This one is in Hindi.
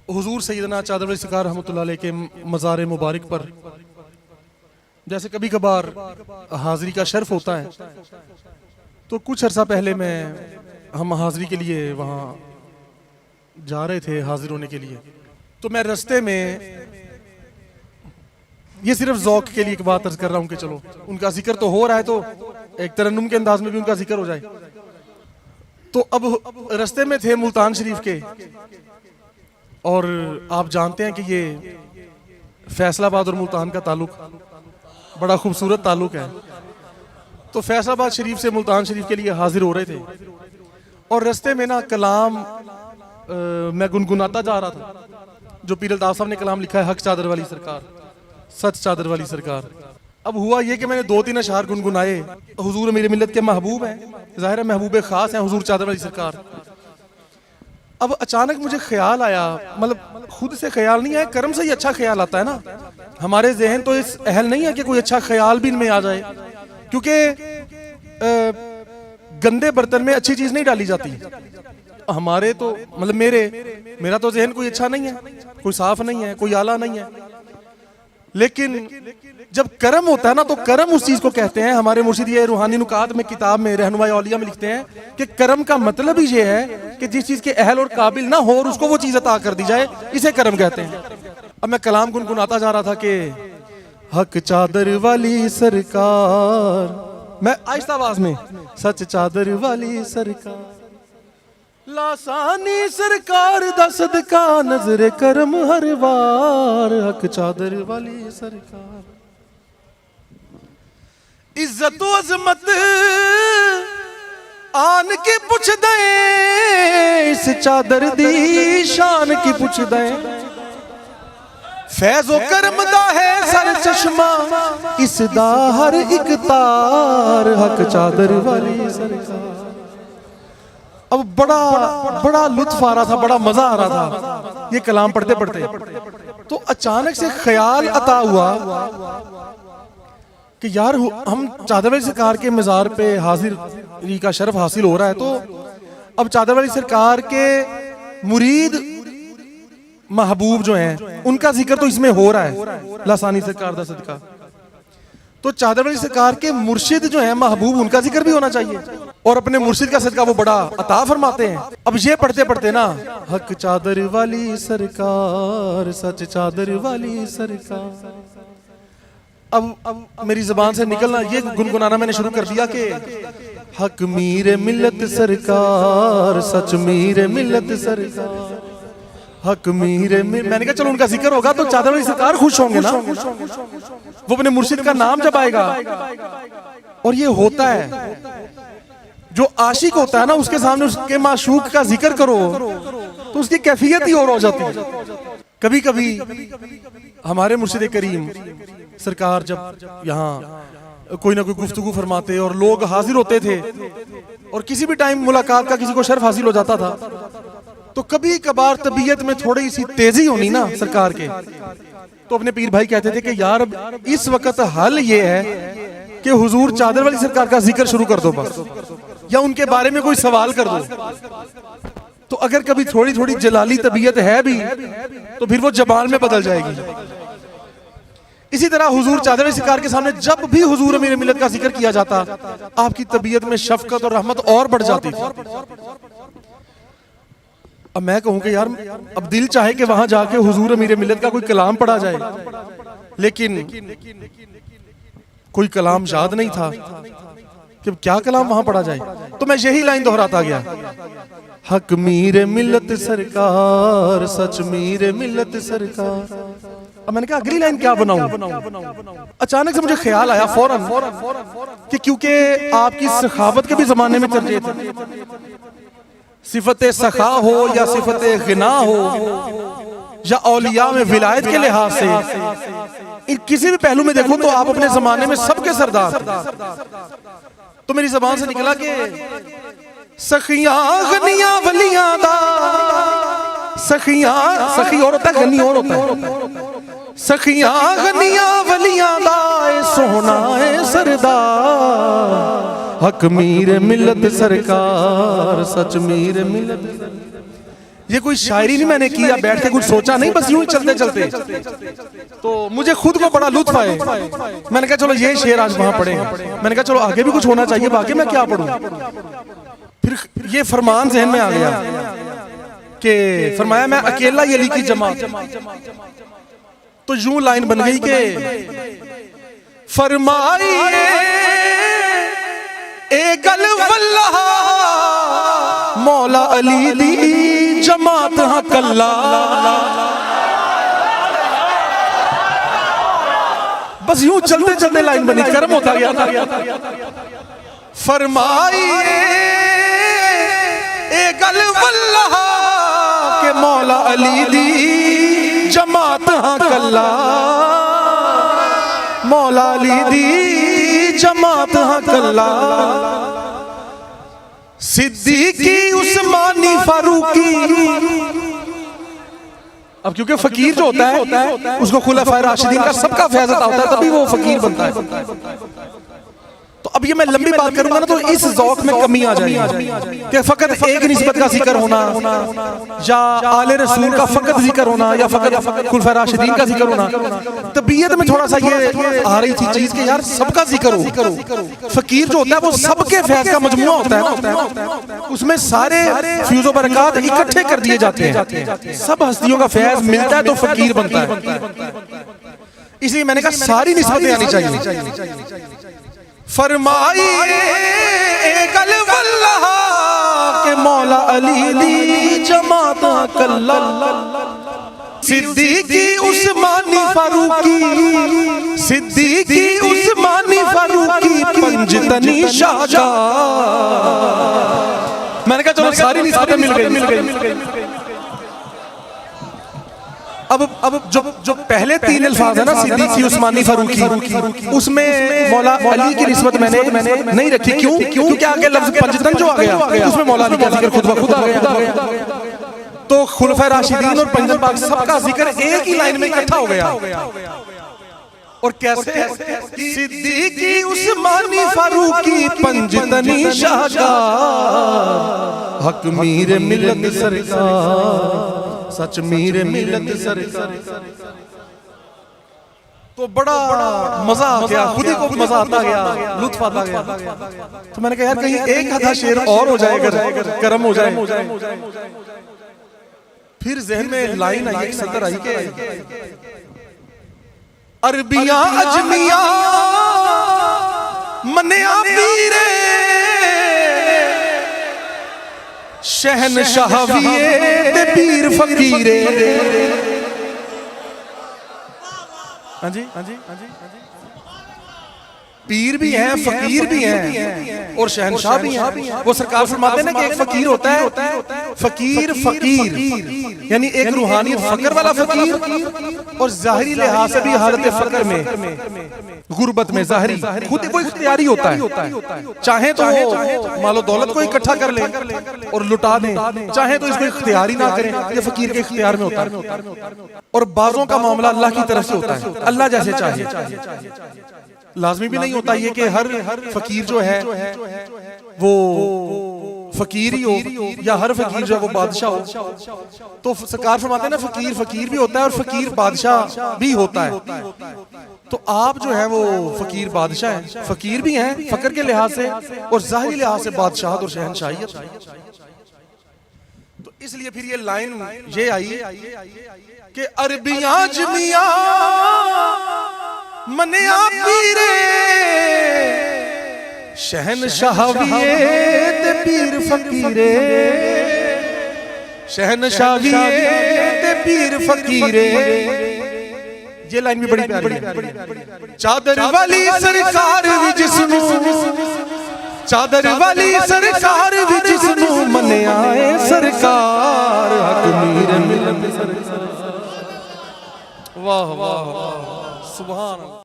हुजूर सैयदना चादर वली सरकार रहमतुल्लाह अलैह के मज़ार मुबारक पर जैसे कभी कभार हाज़िरी का शर्फ होता है, तो कुछ अर्सा पहले हम हाज़िरी के लिए वहाँ जा रहे थे हाजिर होने के लिए। तो मैं रास्ते में, ये सिर्फ ज़ौक़ के लिए एक बात अर्ज कर रहा हूँ कि चलो उनका जिक्र तो हो रहा है तो एक तरन्नुम के अंदाज में भी उनका जिक्र हो जाए। तो अब रास्ते में थे मुल्तान शरीफ के, और आप जानते हैं कि ये फैसलाबाद और मुल्तान का ताल्लुक बड़ा खूबसूरत ताल्लुक है। तो फैसलाबाद शरीफ से मुल्तान शरीफ के लिए हाजिर हो रहे थे, और रास्ते में ना कलाम मैं गुनगुनाता जा रहा था, जो पीर अल्ताफ साहब ने कलाम लिखा है, हक चादर वाली सरकार, सच चादर वाली सरकार। अब हुआ ये कि मैंने 2-3 अशआर गुनगुनाए। हुजूर मेरी मिल्लत के महबूब हैं, ज़ाहिर है महबूब खास हैं हुजूर चादर वाली सरकार। अब अचानक मुझे ख्याल आया, मतलब खुद से ख्याल नहीं आया, कर्म से ही अच्छा ख्याल आता है ना। हमारे जहन तो इस अहल नहीं है कि कोई अच्छा ख्याल भी इनमें आ जाए, क्योंकि गंदे बर्तन में अच्छी चीज नहीं डाली जाती। हमारे तो मतलब मेरा तो जहन कोई अच्छा नहीं है, कोई साफ नहीं है, कोई आला नहीं है। लेकिन जब कर्म होता है ना, तो कर्म उस चीज को कहते हैं। हमारे मुर्शिद ये रूहानी नुकात में किताब में रहनुमाई औलिया में लिखते हैं कि कर्म का मतलब ही ये है कि जिस चीज के अहल और काबिल ना हो और उसको वो चीज अता कर दी जाए, इसे कर्म कहते हैं। अब मैं कलाम गुनगुनाता जा रहा था कि हक चादर वाली सरकार, मैं आहिस्ता आवाज में, सच चादर वाली सरकार, लासानी सरकार दा सदका नजरे करम हर वार, हक चादर वाली सरकार। इज्जत अजमत आन की पुछ दे, इस चादर दी शान की पुछ दे, फैज़ो करम दा है सर चश्मा, इस दा हर एक तार, हक चादर वाली सरकार। अब बड़ा लुत्फ आ रहा था, बड़ा मजा आ रहा था ये कलाम पढ़ते पढ़ते। तो अचानक से ख्याल अता हुआ कि यार हम चादर वाली सरकार के मज़ार पे हाजिरी का शर्फ हासिल हो रहा है, तो अब चादर वाली सरकार के मुरीद महबूब जो हैं उनका जिक्र तो इसमें हो रहा है, लासानी सरकार दा सदका। तो चादर वाली सरकार के मुर्शिद जो हैं महबूब, उनका जिक्र भी होना चाहिए, और अपने मुर्शिद का सदका वो बड़ा अता फरमाते हैं। अब ये पढ़ते पढ़ते ना, हक चादर वाली सरकार, सच चादर वाली सरकार, अब मेरी जुबान से निकलना, ये गुनगुनाना मैंने शुरू कर दिया कि हक मीर मिल्लत सरकार, सच मीर मिल्लत सरकार, हक मीर। मैंने कहा चलो उनका जिक्र होगा तो चादर वाली सरकार खुश होंगे ना, वो अपने मुर्शिद का नाम जब आएगा। और ये होता है, जो आशिक होता है ना, उसके सामने उसके माशूक का जिक्र करो तो उसकी कैफियत ही और हो जाती है। कभी कभी हमारे मुर्शिद करीम सरकार जब यहाँ कोई ना कोई गुफ्तगू फरमाते और लोग हाजिर होते थे, और किसी भी टाइम मुलाकात का किसी को शर्फ हासिल हो जाता था, तो कभी कभार तबीयत में थोड़ी सी तेजी होनी ना सरकार के, तो अपने पीर भाई कहते थे कि यार अब इस वक्त हल ये है कि हुजूर चादर वाली सरकार का जिक्र शुरू कर दो बस, या उनके बारे में कोई सवाल कर दो। तो अगर कभी थोड़ी थोड़ी जलाली तबीयत है भी तो फिर वो जबान में बदल जाएगी। इसी तरह हुजूर चादर वाली सरकार के सामने जब भी हुजूर मेरे मिल्लत का जिक्र किया जाता, आपकी तबीयत में शफकत और रहमत और बढ़ जाती थी। अब मैं कहूं कि यार अब दिल चाहे कि वहां जाके हुजूर मेरे मिल्लत का कोई कलाम पढ़ा जाए, लेकिन कोई कलाम याद नहीं था कि क्या कलाम वहां पढ़ा जाए। तो मैं यही लाइन दोहराता गया, हक मीर मिल्लत सरकार, सच मीर मिल्लत सरकार। अब मैंने कहा अगली लाइन क्या बनाऊं। अचानक से मुझे ख्याल आया फौरन कि क्योंकि आपकी सखावत के भी जमाने में चल रहे थे, सिफत सखा हो या सिफत गिना हो या औलिया में विलायत के लिहाज से, किसी भी पहलू में देखो तो आप अपने जमाने में सबके सरदार थे। तो मेरी जबान से निकला कि सखियां गनियां वलियां दा, सखियां, सखी और होता है, गनी और होता है, सखियां गनियां वलियां दा सोहना है सरदार, हक मीर मिल्लत सरकार, सच मीर मिल्लत। ये कोई शायरी नहीं मैंने किया बैठ के, कुछ सोचा नहीं, बस यूं ही चलते चलते तो मुझे खुद को बड़ा लुत्फ आए। मैंने कहा चलो ये शेर आज वहां पढ़ेंगे। मैंने कहा चलो आगे भी कुछ होना चाहिए, बाकी मैं क्या पढ़ूं। फिर ये फरमान जहन में आ गया कि फरमाया मैं अकेला ये लिखी जमात, तो यूं लाइन बन गई कि फरमाइए ए गल वल्लाह मौला अली दी जमात हाँ कल्ला। बस यूं चलते चलते लाइन बनी, कर्म होता गया। फरमाइए ए गल वल्लाह के मौला अली दी जमात हाँ कल्ला, मौला अली दी जमात हाँ कल्ला। सिद्दीकी उस्मानी फारूकी, अब क्योंकि फकीर जो होता है उसको खुलाफाए राशिदीन का सबका फैज़ अता होता है, तभी वो फकीर बनता है। तो अब ये मैं लंबी बात करूंगा ना तो इस ज़ौक़ में कमी आ जाएगी कि फकत एक निस्बत का जिक्र होना या आले रसूल का फकत जिक्र होना या फकत खुलफाए राशिदीन का जिक्र होना। तबीयत में थोड़ा सा ये आ रही थी चीज कि यार सबका जिक्र हो। फकीर जो होता है वो सबके फैज़ का मजमुआ होता है ना, उसमें सारे फ्यूज़ व बरक़ात इकट्ठे कर दिए जाते हैं, सब हस्तियों का फैज़ मिलता है तो फकीर बनता है। इसलिए मैंने कहा सारी निस्बतें आनी चाहिए। फरमाइए गल वल्लाह के मौला अली दी जमात कल्ला। सिद्दीकी उस्मानी फारूकी, सिद्दीकी उस्मानी फारूकी पंजतनी शाहजहां। मैंने कहा चलो सारी निस्बतें मिल गई। अब जो पहले तीन अल्फाज है ना सिद्दीकी उस्मानी फारूकी, उसमें मौला अली की निस्बत मैंने नहीं रखी। क्यों? क्योंकि आगे लफ्ज पंजतन जो आ गया उसमें मौला अली का जिक्र खुद ब खुद आ गया। तो खुलफाए राशिदीन और पंजतन पाक सबका जिक्र एक ही लाइन में इकट्ठा हो गया। और कैसे? सिद्दीकी उस्मानी फारूकी पंजतनी शाहजहां, हक मीर मिलत सरकार, सच मीर मिलत सरकार। तो बड़ा मजा आ गया, खुद ही को मजा आता गया, लुत्फ आता गया। तो मैंने कहा यार कहीं एक आधा शेर और हो जाए, अगर कर्म हो जाए। फिर जहन में लाइन आई, एक सदर आई के अरबिया अजमिया मनिया पीरे शहनशाहवीए ते पीर फकीरे। हाँ जी हाँ जी हाँ जी, पीर भी हैं, फकीर भी हैं और शहनशाह भी हैं। वो सरकार फरमाते हैं ना कि एक फकीर होता है फकीर यानी एक रूहानी फकर वाला फकीर, और जाहिरी लिहाज से भी हालत फकर में गुर्बत में जाहिरी खुद कोई इख्तियारी होता है। चाहे तो मालो दौलत को इकट्ठा कर ले और लुटा दे, चाहे तो इसको इख्तियारी ना करें, ये फकीर के इख्तियार में होता है। और बाजों का मामला अल्लाह की तरफ से होता है, अल्लाह जैसे चाहे। लाजमी भी नहीं होता ये कि हर फकीर जो है वो फकीर ही हो या हर फकीर जो है वो बादशाह हो। तो सरकार फरमाते हैं ना फकीर भी होता है और फकीर बादशाह भी होता है। तो आप जो है वो फकीर बादशाह हैं, फकीर भी हैं फकर के लिहाज से और जाहिरी लिहाज से बादशाहत और शहनशाहियत। तो इसलिए फिर ये लाइन ये आई कि अरबियां जमिया मनिया पीरे शहनशाहवीए ते पीर फकीरे, शहनशाहवीए ते पीर फकीरे। ये लाइन भी बड़ी प्यारी है। चादर वाली सरकार भी जिस्नू, चादर वाली सरकार भी जिस्नू मने आए सरकार, हक मीर मिलत सरकार। वाह वाह वाह सुभान अल्लाह।